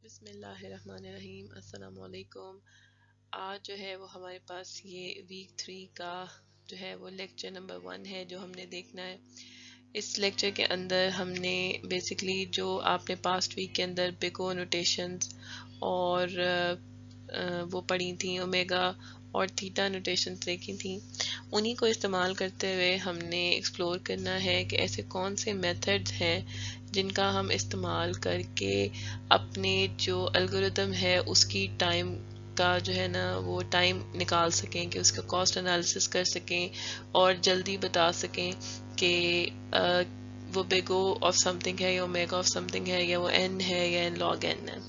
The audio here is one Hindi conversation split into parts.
बिस्मिल्लाहिर्रहमानिर्रहीम अस्सलाम वालेकुम। आज जो है वो हमारे पास ये वीक 3 का जो है वो लेक्चर नंबर 1 है जो हमने देखना है। इस लेक्चर के अंदर हमने बेसिकली जो आपने पास्ट वीक के अंदर बिगो नोटेशंस और वो पढ़ी थी, ओमेगा और थीटा नोटेशंस देखी थी, उन्हीं को इस्तेमाल करते हुए हमने एक्सप्लोर करना है कि ऐसे कौन से मेथड्स हैं जिनका हम इस्तेमाल करके अपने जो एल्गोरिदम है उसकी टाइम का जो है ना वो टाइम निकाल सकें, कि उसका कॉस्ट एनालिसिस कर सकें और जल्दी बता सकें कि वो बिगो ऑफ समथिंग है या ओमेगा ऑफ समथिंग है या वो एन है या एन लॉग एन है।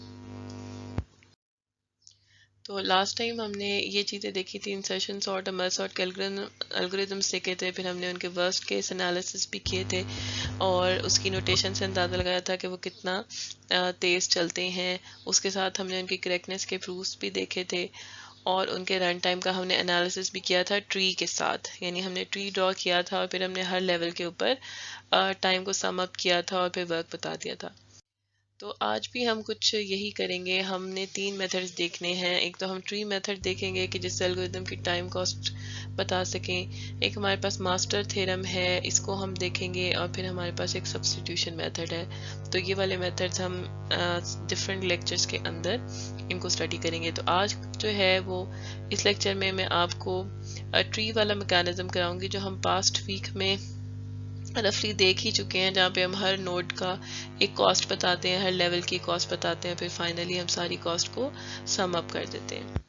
तो लास्ट टाइम हमने ये चीज़ें देखी थी, इंसर्शन सॉर्ट और मर्ज सॉर्ट के एल्गोरिदम्स देखे थे, फिर हमने उनके वर्स्ट केस एनालिसिस भी किए थे और उसकी नोटेशन से अंदाज़ा लगाया था कि वो कितना तेज़ चलते हैं। उसके साथ हमने उनकी करेक्टनेस के प्रूफ्स भी देखे थे और उनके रन टाइम का हमने एनालिसिस भी किया था ट्री के साथ, यानी हमने ट्री ड्रॉ किया था और फिर हमने हर लेवल के ऊपर टाइम को सम अप किया था और फिर वर्क बता दिया था। तो आज भी हम कुछ यही करेंगे। हमने 3 मेथड्स देखने हैं। एक तो हम ट्री मेथड देखेंगे कि जिससे एल्गोरिथम की टाइम कॉस्ट बता सकें। एक हमारे पास मास्टर थ्योरम है, इसको हम देखेंगे और फिर हमारे पास एक सब्स्टिट्यूशन मेथड है। तो ये वाले मेथड्स हम डिफरेंट लेक्चर्स के अंदर इनको स्टडी करेंगे। तो आज जो है वो इस लेक्चर में मैं आपको ट्री वाला मैकेनिज्म कराऊंगी जो हम पास्ट वीक में रफली देख ही चुके हैं, जहाँ पे हम हर नोड का एक कॉस्ट बताते हैं, हर लेवल की कॉस्ट बताते हैं, फिर फाइनली हम सारी कॉस्ट को सम अप कर देते हैं।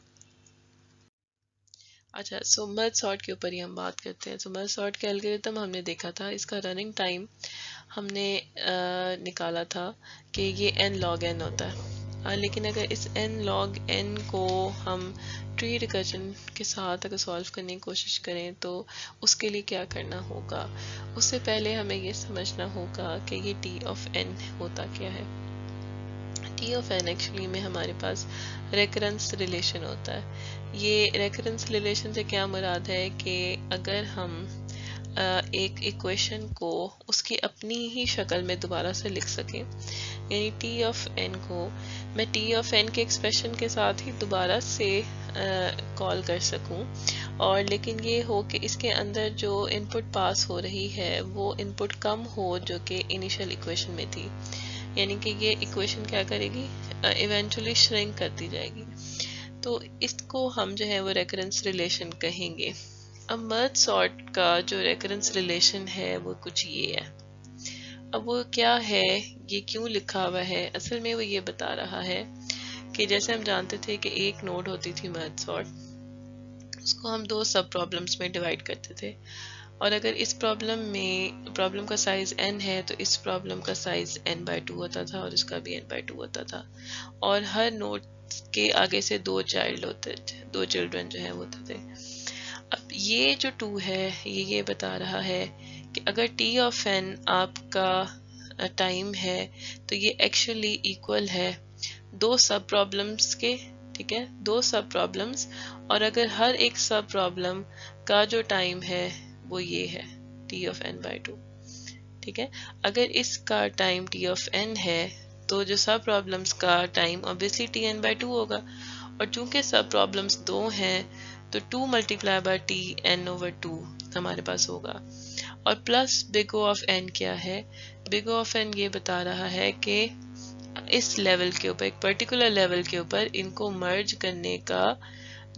अच्छा, सो मर्ज सॉर्ट के ऊपर ही हम बात करते हैं। सो मर्ज सॉर्ट का एल्गोरिथम हमने देखा था, इसका रनिंग टाइम हमने निकाला था कि ये n log n होता है। लेकिन अगर इस n log n को हम ट्री रिकर्जन के साथ अगर सॉल्व करने की कोशिश करें तो उसके लिए क्या करना होगा। उससे पहले हमें ये समझना होगा कि ये t of n होता क्या है। t of n एक्चुअली में हमारे पास रेकरेंस रिलेशन होता है। ये रेकरेंस रिलेशन से क्या मुराद है कि अगर हम एक इक्वेशन को उसकी अपनी ही शक्ल में दोबारा से लिख सकें, यानी t of n को मैं t of n के एक्सप्रेशन के साथ ही दोबारा से कॉल कर सकूं, और लेकिन ये हो कि इसके अंदर जो इनपुट पास हो रही है वो इनपुट कम हो जो कि इनिशियल इक्वेशन में थी, यानी कि ये इक्वेशन क्या करेगी, इवेंचुअली श्रिंक करती जाएगी। तो इसको हम जो है वो रेकरेंस रिलेशन कहेंगे। अब मर्ज सॉर्ट का जो रेकरेंस रिलेशन है वो कुछ ये है। अब वो क्या है, ये क्यों लिखा हुआ है, असल में वो ये बता रहा है कि जैसे हम जानते थे कि एक नोड होती थी मर्ज सॉर्ट, उसको हम 2 सब प्रॉब्लम्स में डिवाइड करते थे, और अगर इस प्रॉब्लम का साइज n है तो इस प्रॉब्लम का साइज n/2 होता था और इसका भी n/2 होता था, और हर नोड के आगे से 2 चिल्ड्रन जो है वो होते थे। अब ये जो 2 है ये बता रहा है कि अगर t of n आपका टाइम है तो ये एक्चुअली इक्वल है 2 सब प्रॉब्लम्स के, ठीक है, 2 सब प्रॉब्लम्स, और अगर हर एक सब प्रॉब्लम का जो टाइम है वो ये है t of n/2, ठीक है। अगर इसका टाइम t of n है तो जो सब प्रॉब्लम्स का टाइम ऑब्वियसली tn/2 होगा, और चूंकि सब प्रॉब्लम्स 2 हैं तो 2 मल्टीप्लाई बाय t n/2 हमारे पास होगा, और plus big O of n क्या है, बिग O ऑफ n ये बता रहा है कि इस लेवल के ऊपर, एक पर्टिकुलर लेवल के ऊपर इनको मर्ज करने का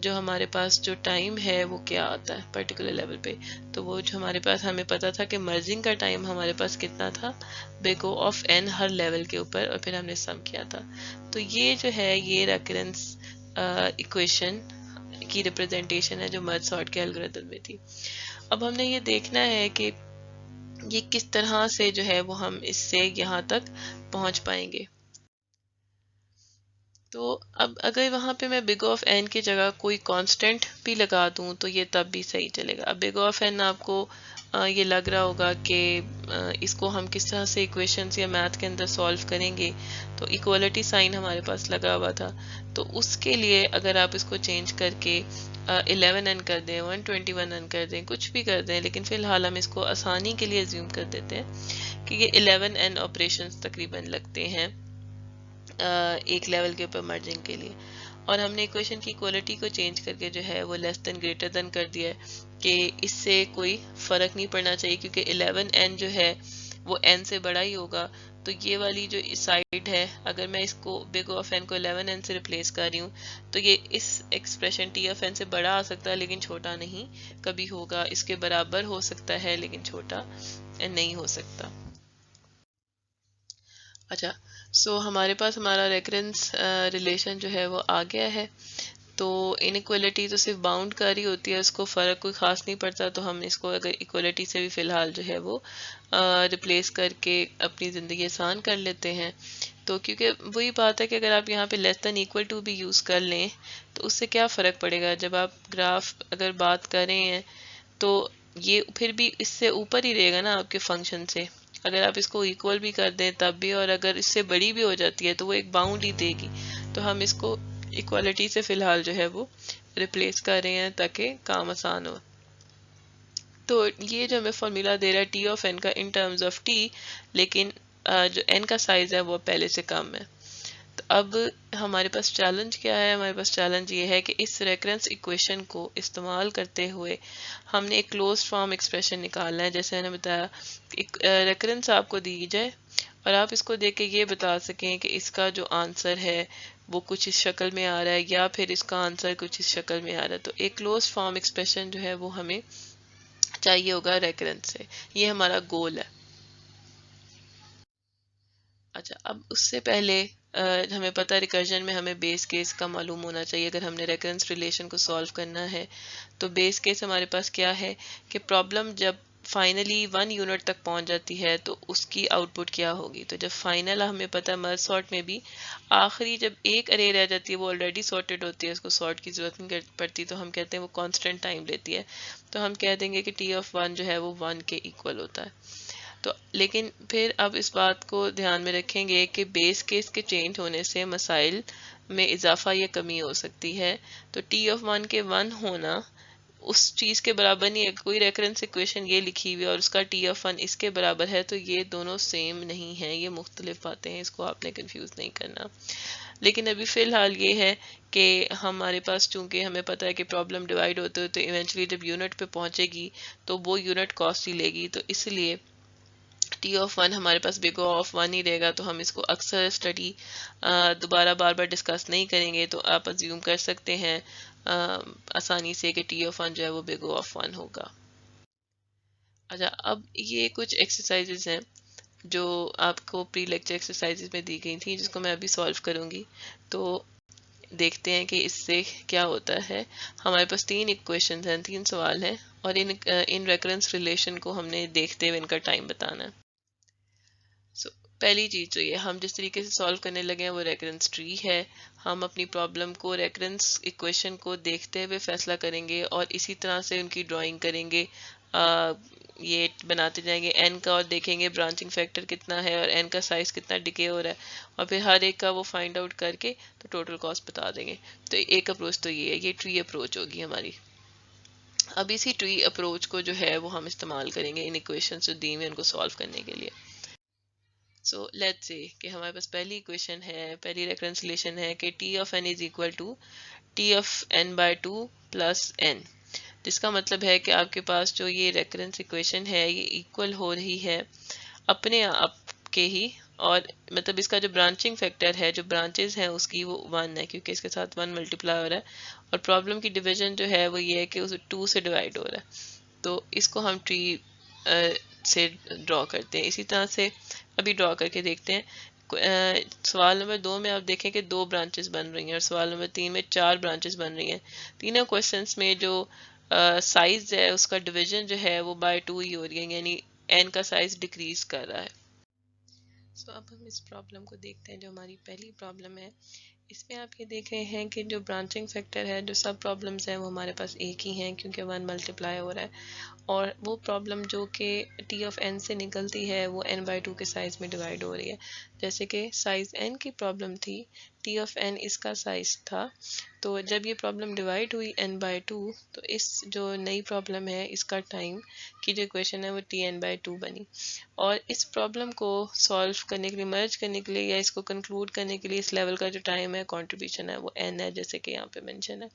जो हमारे पास जो टाइम है वो क्या आता है पर्टिकुलर लेवल पे। तो वो जो हमारे पास, हमें पता था कि मर्जिंग का टाइम हमारे पास कितना था, big O of n her level के ऊपर, और फिर हमने सम किया था। तो ये जो है ये रेकरेंस इक्वेशन की रिप्रेजेंटेशन है जो मर्ज सॉर्ट के एल्गोरिथम में थी। अब हमने ये देखना है कि ये किस तरह से जो है वो हम इससे यहाँ तक पहुंच पाएंगे। तो अब अगर वहाँ पे मैं बिग O ऑफ n की जगह कोई कांस्टेंट भी लगा दूँ तो ये तब भी सही चलेगा। अब बिग O ऑफ n आपको ये लग रहा होगा कि इसको हम किस तरह से इक्वेशंस या मैथ के अंदर सॉल्व करेंगे। तो इक्वलिटी साइन हमारे पास लगा हुआ था, तो उसके लिए अगर आप इसको चेंज करके 11n कर दें, 121n कर दें, कुछ भी कर दें, लेकिन फिलहाल हम इसको आसानी के लिए अज्यूम कर देते हैं कि ये 11n ऑपरेशंस तकरीबन लगते हैं एक लेवल के ऊपर मर्जिंग के लिए। और हमने इक्वेशन की क्वालिटी को चेंज करके जो है वो लेस देन ग्रेटर देन कर दिया है कि इससे कोई फ़र्क नहीं पड़ना चाहिए, क्योंकि 11n जो है वो n से बड़ा ही होगा। तो ये वाली जो साइड है, अगर मैं इसको बिग ऑफ n को 11n से रिप्लेस कर रही हूँ, तो ये इस एक्सप्रेशन t ऑफ n से बड़ा आ सकता है लेकिन छोटा नहीं कभी होगा। इसके बराबर हो सकता है लेकिन छोटा नहीं हो सकता। अच्छा, सो हमारे पास हमारा रेकरेंस रिलेशन जो है वो आ गया है। तो इनइक्वलिटी तो सिर्फ बाउंड कर ही होती है, उसको फ़र्क कोई ख़ास नहीं पड़ता। तो हम इसको अगर इक्वलिटी से भी फ़िलहाल जो है वो रिप्लेस करके अपनी ज़िंदगी आसान कर लेते हैं। तो क्योंकि वही बात है कि अगर आप यहाँ पे लेस देन इक्वल टू भी यूज़ कर लें तो उससे क्या फ़र्क पड़ेगा। जब आप ग्राफ अगर बात कर रहे हैं तो ये फिर भी इससे ऊपर ही रहेगा ना आपके फंक्शन से। अगर आप इसको इक्वल भी कर दें तब भी, और अगर इससे बड़ी भी हो जाती है तो वो एक बाउंड ही देगी। तो हम इसको इक्वालिटी से फिलहाल जो है वो रिप्लेस कर रहे हैं ताकि काम आसान हो। तो ये जो हमें फॉर्मूला दे रहा है टी ऑफ एन का इन टर्म्स ऑफ टी, लेकिन जो एन का साइज है वो पहले से कम है। तो अब हमारे पास चैलेंज क्या है? हमारे पास चैलेंज ये है कि इस रेफरेंस इक्वेशन को इस्तेमाल करते हुए हमने एक क्लोज्ड फॉर्म एक्सप्रेशन निकालना है। जैसे मैंने बताया, एक रेफरेंस आपको दी जाए और आप इसको देख के ये बता सकें कि इसका जो आंसर है वो कुछ इस शक्ल में आ रहा है या फिर इसका आंसर कुछ इस शक्ल में आ रहा है। तो एक क्लोज्ड फॉर्म एक्सप्रेशन जो है वो हमें चाहिए होगा रेफरेंस से। ये हमारा गोल है। अच्छा, अब उससे पहले हमें पता है रिकर्जन में हमें बेस केस का मालूम होना चाहिए। अगर हमने रेकरेंस रिलेशन को सॉल्व करना है तो बेस केस हमारे पास क्या है कि प्रॉब्लम जब फाइनली 1 यूनिट तक पहुंच जाती है तो उसकी आउटपुट क्या होगी। तो जब फाइनल हमें पता है मर्ज सॉर्ट में भी आखिरी जब एक अरे रह जाती है वो ऑलरेडी सॉर्टेड होती है, उसको सॉर्ट की जरूरत नहीं पड़ती, तो हम कहते हैं वो कांस्टेंट टाइम लेती है। तो हम कह देंगे कि टी ऑफ 1 जो है वो 1 के इक्वल होता है। तो लेकिन फिर अब इस बात को ध्यान में रखेंगे कि बेस केस के चेंज होने से मसाइल में इजाफा या कमी हो सकती है। तो टी ऑफ 1 के 1 होना उस चीज़ के बराबर नहीं है। कोई रेफरेंस इक्वेशन ये लिखी हुई है और उसका टी ऑफ 1 इसके बराबर है, तो ये दोनों सेम नहीं है, ये मुख्तलिफ बातें हैं, इसको आपने कंफ्यूज नहीं करना। लेकिन अभी फ़िलहाल ये है कि हमारे पास चूंकि हमें पता है कि प्रॉब्लम डिवाइड होते होते इवेंचुअली जब यूनिट पे पहुंचेगी तो वो यूनिट कॉस्ट ही लेगी। तो इसलिए टी ऑफ 1 हमारे पास बिग ऑफ 1 ही रहेगा। तो हम इसको अक्सर स्टडी दोबारा बार बार डिस्कस नहीं करेंगे। तो आप अज्यूम कर सकते हैं आसानी से कि टी ऑफ 1 जो है वो बिग ऑफ 1 होगा। अच्छा, अब ये कुछ एक्सरसाइजेज हैं जो आपको प्री लेक्चर एक्सरसाइजेज में दी गई थी, जिसको मैं अभी सॉल्व करूंगी। तो देखते हैं कि इससे क्या होता है। हमारे पास 3 इक्वेशंस हैं, 3 सवाल हैं, और इन रेकरेंस रिलेशन को हमने देखते हुए इनका टाइम बताना है। पहली चीज़ तो ये, हम जिस तरीके से सॉल्व करने लगे हैं वो रेकरेंस ट्री है। हम अपनी प्रॉब्लम को रेकरेंस इक्वेशन को देखते हुए फैसला करेंगे और इसी तरह से उनकी ड्राइंग करेंगे। ये बनाते जाएंगे एन का और देखेंगे ब्रांचिंग फैक्टर कितना है और एन का साइज कितना डिके हो रहा है, और फिर हर एक का वो फाइंड आउट करके तो टोटल कॉस्ट बता देंगे। तो एक अप्रोच तो ये है, ये ट्री अप्रोच होगी हमारी। अब इसी ट्री अप्रोच को जो है वो हम इस्तेमाल करेंगे इन इक्वेशन जो दी हुए उनको सॉल्व करने के लिए। सो लेट्स से कि हमारे पास पहली इक्वेशन है, पहली रेफरेंस रिलेशन है कि T of n is equal to T of n by 2 plus n, जिसका मतलब है कि आपके पास जो ये रेफरेंस इक्वेशन है ये इक्वल हो रही है अपने आप के ही, और मतलब इसका जो ब्रांचिंग फैक्टर है, जो ब्रांचेस हैं उसकी वो 1 है, क्योंकि इसके साथ 1 मल्टीप्लाई हो रहा है। और प्रॉब्लम की डिवीजन जो है वो ये है कि उसे 2 से डिवाइड हो रहा है। तो इसको हम ट्री से ड्रॉ करते हैं। इसी तरह से अभी ड्रॉ करके देखते हैं। सवाल नंबर 2 में आप देखें कि 2 ब्रांचेस बन रही हैं और सवाल नंबर 3 में 4 ब्रांचेस बन रही हैं। तीनों क्वेश्चंस में जो साइज है उसका डिवीजन जो है वो बाय 2 ही हो रही है, यानी एन का साइज डिक्रीज कर रहा है। सो अब हम इस प्रॉब्लम को देखते हैं जो हमारी पहली प्रॉब्लम है। इसमें आप ये देख रहे हैं कि जो ब्रांचिंग फैक्टर है, जो सब प्रॉब्लम्स हैं वो हमारे पास एक ही हैं क्योंकि 1 मल्टीप्लाई हो रहा है, और वो प्रॉब्लम जो कि टी ऑफ एन से निकलती है वो n बाई 2 के साइज में डिवाइड हो रही है। जैसे कि साइज n की प्रॉब्लम थी, t ऑफ n इसका साइज था, तो जब ये प्रॉब्लम डिवाइड हुई n/2 तो इस जो नई प्रॉब्लम है इसका टाइम की जो इक्वेशन है वो tn/2 बनी। और इस प्रॉब्लम को सॉल्व करने के लिए, मर्ज करने के लिए या इसको कंक्लूड करने के लिए इस लेवल का जो टाइम है, कंट्रीब्यूशन है, वो n है, जैसे कि यहाँ पे मेंशन है।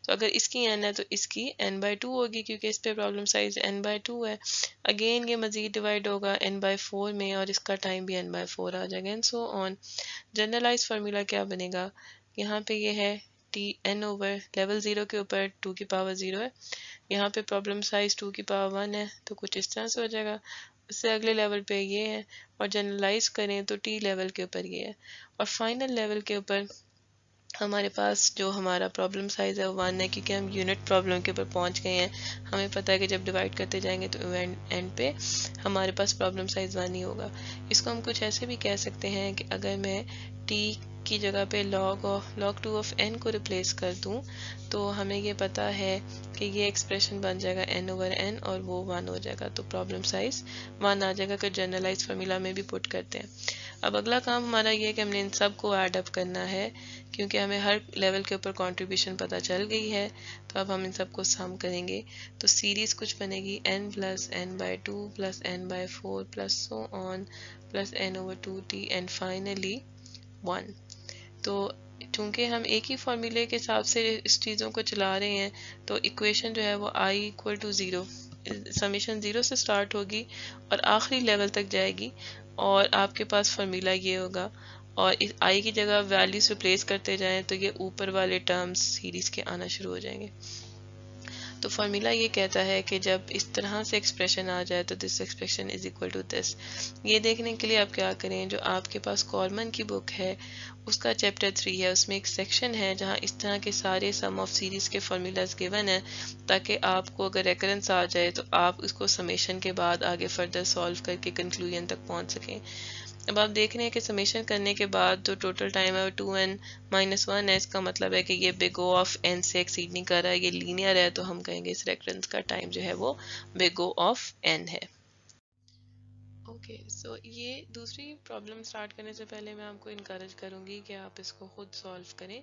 तो अगर इसकी n है तो इसकी n/2 होगी, क्योंकि इस पे प्रॉब्लम साइज n/2 है। अगेन ये मजीद डिवाइड होगा n/4 में और इसका टाइम भी n/4 आ जाएगा, and so on. Generalise formula क्या बनेगा, यहाँ पे ये है टी एन ओवर लेवल 0 के ऊपर 2 की पावर 0 है, यहाँ पे प्रॉब्लम साइज 2 की पावर 1 है, तो कुछ इस तरह से हो जाएगा। उससे अगले लेवल पे ये है, और जनरलाइज करें तो टी लेवल के ऊपर ये है, और फाइनल लेवल के ऊपर हमारे पास जो हमारा प्रॉब्लम साइज है वो 1 है, क्योंकि हम यूनिट प्रॉब्लम के ऊपर पहुंच गए हैं। हमें पता है कि जब डिवाइड करते जाएंगे तो एंड पे हमारे पास प्रॉब्लम साइज 1 ही होगा। इसको हम कुछ ऐसे भी कह सकते हैं कि अगर मैं t की जगह पे log 2 ऑफ n को रिप्लेस कर दूं तो हमें ये पता है कि ये एक्सप्रेशन बन जाएगा n ओवर n और वो 1 हो जाएगा, तो प्रॉब्लम साइज 1 आ जाएगा अगर जनरलाइज फार्मूला में भी पुट करते हैं। अब अगला काम हमारा ये है कि हमने इन सब को ऐड अप करना है, क्योंकि हमें हर लेवल के ऊपर कंट्रीब्यूशन पता चल गई है। तो अब हम इन सबको सम करेंगे, तो सीरीज कुछ बनेगी n plus n/2 plus n/4 plus so n plus n over 2t and finally 1। तो चूंकि हम एक ही फॉर्मूले के हिसाब से इस चीज़ों को चला रहे हैं, तो इक्वेशन जो है वो i इक्वल टू 0, समीशन 0 से स्टार्ट होगी और आखिरी लेवल तक जाएगी, और आपके पास फार्मूला ये होगा, और इस i की जगह वैल्यूज रिप्लेस करते जाएं तो ये ऊपर वाले टर्म्स सीरीज के आना शुरू हो जाएंगे। तो फार्मूला ये कहता है कि जब इस तरह से एक्सप्रेशन आ जाए तो this expression is equal to this. ये देखने के लिए आप क्या करें, जो आपके पास कॉलमन की बुक है उसका चैप्टर 3 है, उसमें एक सेक्शन है जहाँ इस तरह के सारे सम ऑफ सीरीज के फार्मूलाज गिवन है, ताकि आपको अगर रेकरेंस आ जाए तो आप उसको समेशन के बाद आगे फर्दर सॉल्व करके कंक्लूजन तक पहुँच सकें। अब आप देख रहे हैं कि समेशन करने के बाद जो टोटल टाइम है वो 2n-1 है, इसका मतलब है कि ये बिग O ऑफ n से एक्सीड नहीं कर रहा है, ये लीनियर है, तो हम कहेंगे इस रेकरेंस का टाइम जो है वो बिग O ऑफ n है। ओके, सो ये दूसरी प्रॉब्लम स्टार्ट करने से पहले मैं आपको इनकरेज करूँगी कि आप इसको खुद सॉल्व करें,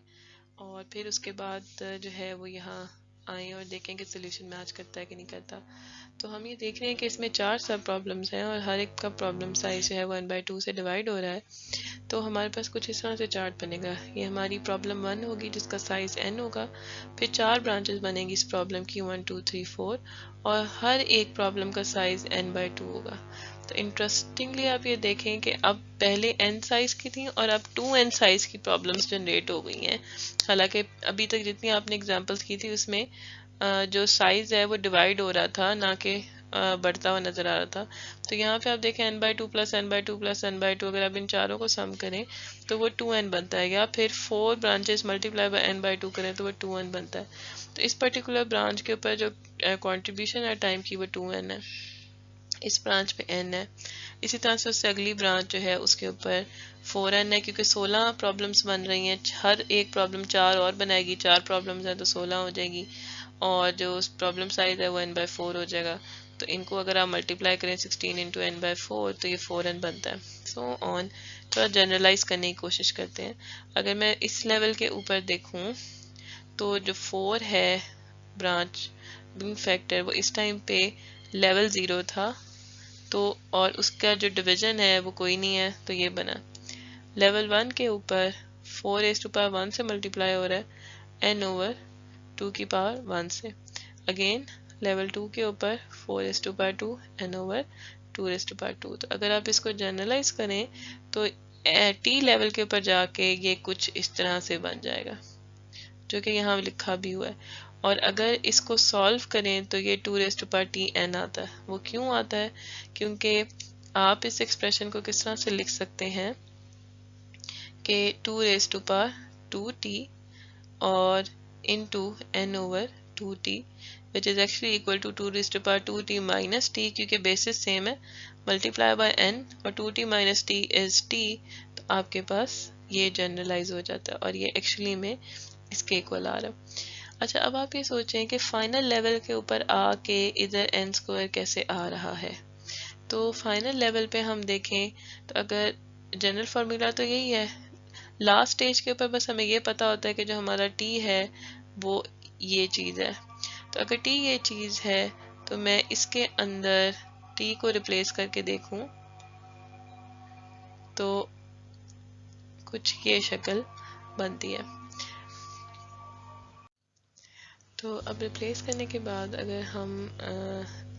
और फिर उसके बाद जो है वो यहाँ आए और देखें कि सोल्यूशन मैच करता है कि नहीं करता। तो हम ये देख रहे हैं कि इसमें 4 सब प्रॉब्लम्स हैं और हर एक का प्रॉब्लम साइज जो है वो 1/2 से डिवाइड हो रहा है। तो हमारे पास कुछ इस तरह से चार्ट बनेगा। ये हमारी प्रॉब्लम 1 होगी जिसका साइज n होगा, फिर 4 ब्रांचेस बनेंगी इस प्रॉब्लम की 1 2 3 4, और हर एक प्रॉब्लम का साइज n/2 होगा। तो इंटरेस्टिंगली आप ये देखें कि अब पहले n साइज की थी और अब 2n साइज की प्रॉब्लम्स जनरेट हो गई हैं। हालांकि अभी तक जितनी आपने एग्जांपल्स की थी उसमें जो साइज है वो डिवाइड हो रहा था, ना कि बढ़ता हुआ नजर आ रहा था। तो यहाँ पे आप देखें n/2 plus n/2 plus n/2, अगर आप इन चारों को सम करें तो वो 2n बनता है, या फिर 4 ब्रांचेस मल्टीप्लाई बाय n/2 करें तो वो 2n बनता है। तो इस पर्टिकुलर ब्रांच के ऊपर जो कंट्रीब्यूशन है टाइम की वो 2n है, इस ब्रांच पे n है। इसी तरह से उससे अगली ब्रांच जो है उसके ऊपर 4n है, क्योंकि 16 प्रॉब्लम्स बन रही हैं, हर एक प्रॉब्लम 4 और बनाएगी, 4 प्रॉब्लम्स हैं तो 16 हो जाएगी, और जो प्रॉब्लम साइज है वो n/4 हो जाएगा। तो इनको अगर आप मल्टीप्लाई करें 16 इंटू n/4 तो ये 4n बनता है, सो ऑन। थोड़ा जनरलाइज करने की कोशिश करते हैं। अगर मैं इस लेवल के ऊपर देखूं तो जो 4 है ब्रांच बिग फैक्टर, वो इस टाइम पे लेवल 0 था, तो और उसका जो डिवीजन है वो कोई नहीं है, तो ये बना। लेवल 1 के ऊपर 4 से मल्टीप्लाई हो रहा है n ओवर 2 की पावर 1 से। अगेन लेवल 2 के ऊपर 4 n ओवर 2 तो अगर आप इसको जनरलाइज करें तो t लेवल के ऊपर जाके ये कुछ इस तरह से बन जाएगा, जो कि यहाँ लिखा भी हुआ है। और अगर इसको सॉल्व करें तो ये 2n आता है। वो क्यों आता है? क्योंकि आप इस एक्सप्रेशन को किस तरह से लिख सकते हैं कि 2t और into n over 2t which is actually equal to 2t minus t, क्योंकि बेसिस सेम है, मल्टीप्लाई बाय n और 2t minus t is t, तो आपके पास ये जनरलाइज हो जाता है और ये एक्चुअली में इसके इक्वल आ रहा है। अच्छा, अब आप ये सोचें कि फाइनल लेवल के ऊपर आके इधर n स्क्वायर कैसे आ रहा है। तो फाइनल लेवल पे हम देखें तो अगर जनरल फार्मूला तो यही है। लास्ट स्टेज के ऊपर बस हमें ये पता होता है कि जो हमारा टी है वो ये चीज़ है। तो अगर टी ये चीज़ है तो मैं इसके अंदर टी को रिप्लेस करके देखूं तो कुछ ये शक्ल बनती है। तो अब रिप्लेस करने के बाद अगर हम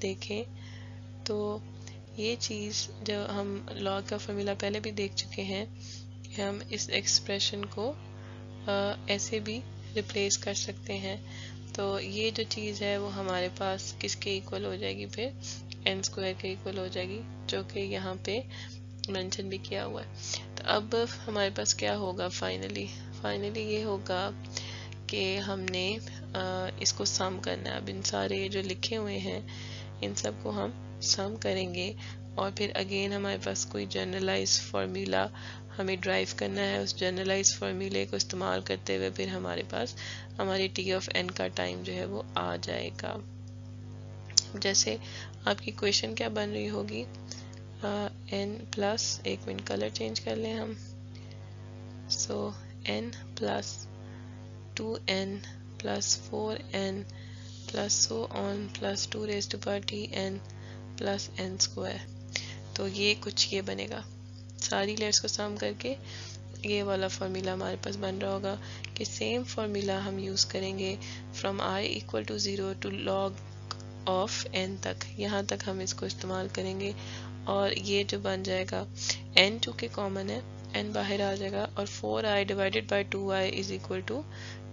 देखें तो ये चीज़ जो हम लॉग का फार्मूला पहले भी देख चुके हैं कि हम इस एक्सप्रेशन को ऐसे भी रिप्लेस कर सकते हैं। तो ये जो चीज़ है वो हमारे पास किसके इक्वल हो जाएगी, फिर एन स्क्वायर के इक्वल हो जाएगी, जो कि यहाँ पे मेंशन भी किया हुआ है। तो अब हमारे पास क्या होगा फाइनली ये होगा कि हमने इसको सम करना है। अब इन सारे जो लिखे हुए हैं इन सब को हम सम करेंगे और फिर अगेन हमारे पास कोई जनरलाइज फार्मूला हमें ड्राइव करना है। उस जनरलाइज फार्मूले को इस्तेमाल करते हुए फिर हमारे पास हमारी टी ऑफ एन का टाइम जो है वो आ जाएगा। जैसे आपकी क्वेश्चन क्या बन रही होगी, एन प्लस, एक मिनट कलर चेंज कर लें हम, so n plus 2n plus 4n plus so n plus 2 raise to power tn plus n square. तो ये कुछ ये बनेगा, सारी लेयर्स को सम करके ये वाला फार्मूला हमारे पास बन रहा होगा कि सेम फार्मूला हम यूज़ करेंगे from i equal to 0 to log of n तक, यहाँ तक हम इसको इस्तेमाल करेंगे। और ये जो बन जाएगा n चूँकि कॉमन है n बाहर आ जाएगा और 4i divided by 2i is equal to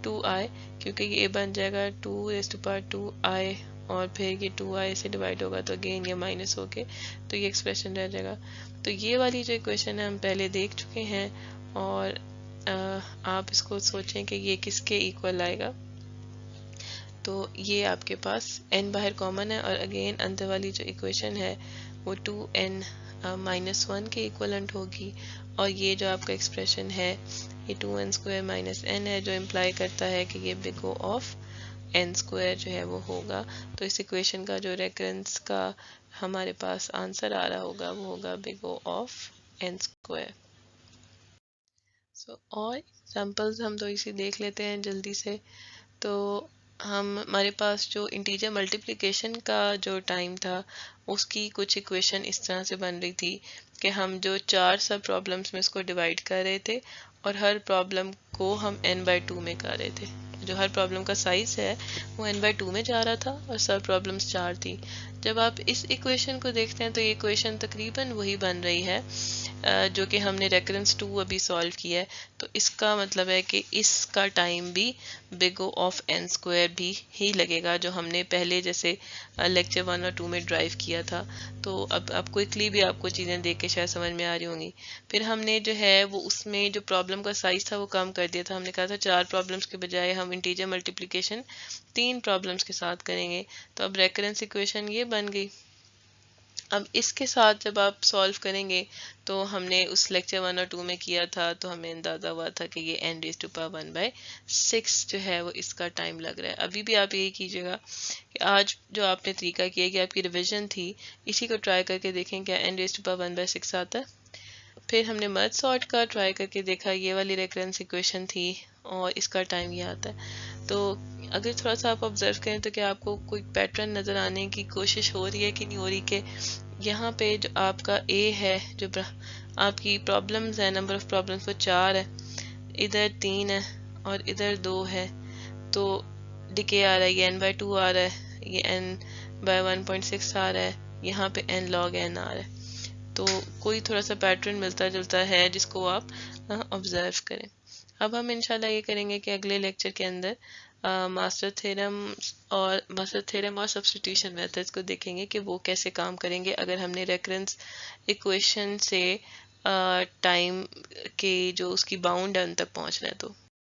2i, क्योंकि ये बन जाएगा 2 रेज़ टू पावर 2i और फिर ये 2i से डिवाइड होगा तो अगेन ये माइनस होके तो ये एक्सप्रेशन रह जाएगा। तो ये वाली जो इक्वेशन है हम पहले देख चुके हैं और आप इसको सोचें कि ये किसके इक्वल आएगा। तो ये आपके पास n बाहर कॉमन है और अगेन अंदर वाली जो इक्वेशन है वो 2n माइनस 1 के इक्वलेंट होगी और ये जो आपका एक्सप्रेशन है ये 2n स्क्वायर माइनस n है, जो इम्प्लाई करता है कि ये big O of n square जो है वो होगा। तो इस इक्वेशन का जो रेकरेंस का हमारे पास आंसर आ रहा होगा वो होगा big O of n square. और एग्जांपल्स हम तो इसी देख लेते हैं जल्दी से। तो हमारे पास जो इंटीजर मल्टीप्लिकेशन का जो टाइम था उसकी कुछ इक्वेशन इस तरह से बन रही थी कि हम जो 4 सब प्रॉब्लम्स में इसको डिवाइड कर रहे थे और हर प्रॉब्लम को हम n/2 में कर रहे थे। जो हर प्रॉब्लम का साइज है वो n/2 में जा रहा था और सब प्रॉब्लम्स 4 थी। जब आप इस इक्वेशन को देखते हैं तो ये इक्वेशन तकरीबन वही बन रही है जो कि हमने रेकरेंस 2 अभी सॉल्व किया है। तो इसका मतलब है कि इसका टाइम भी big O of n square भी ही लगेगा जो हमने पहले जैसे लेक्चर 1 और 2 में ड्राइव किया था। तो अब क्विकली भी आपको चीज़ें देख के शायद समझ में आ रही होंगी। फिर हमने जो है वो उसमें जो प्रॉब्लम का साइज था वो कम कर दिया था। हमने कहा था 4 प्रॉब्लम्स के बजाय हम इंटीजर मल्टीप्लिकेशन 3 प्रॉब्लम्स के साथ करेंगे। तो अब रेकरेंस इक्वेशन ये बन गई। अब इसके साथ जब आप सॉल्व करेंगे तो हमने उस लेक्चर 1 और 2 में किया था तो हमें अंदाज़ा हुआ था कि ये n⁻⁴ जो है वो इसका टाइम लग रहा है। अभी भी आप यही कीजिएगा कि आज जो आपने तरीका किया कि आपकी रिवीजन थी इसी को ट्राई करके देखें क्या n⁻⁴ आता है। फिर हमने मर्ज सॉर्ट का ट्राई करके देखा, ये वाली रेकरेंस इक्वेशन थी और इसका टाइम ये आता है। तो अगर थोड़ा सा आप ऑब्जर्व करें तो क्या आपको कोई पैटर्न नज़र आने की कोशिश हो रही है कि नहीं हो रही कि यहाँ पे जो आपका A है, जो आपकी प्रॉब्लम्स है, नंबर ऑफ प्रॉब्लम्स वो 4 है, इधर 3 है और इधर 2 है। तो डिके आ रहा है, ये n/2 आ रहा है, ये n/1.6 आ रहा है, यहाँ पे n log n आ रहा है। तो कोई थोड़ा सा पैटर्न मिलता जुलता है जिसको आप ऑब्जर्व करें। अब हम इंशाल्लाह ये करेंगे कि अगले लेक्चर के अंदर मास्टर थ्योरम और सब्स्टिट्यूशन मेथड्स को देखेंगे कि वो कैसे काम करेंगे अगर हमने रेकरेंस इक्वेशन से टाइम के जो उसकी बाउंड है उन तक पहुंचना है तो।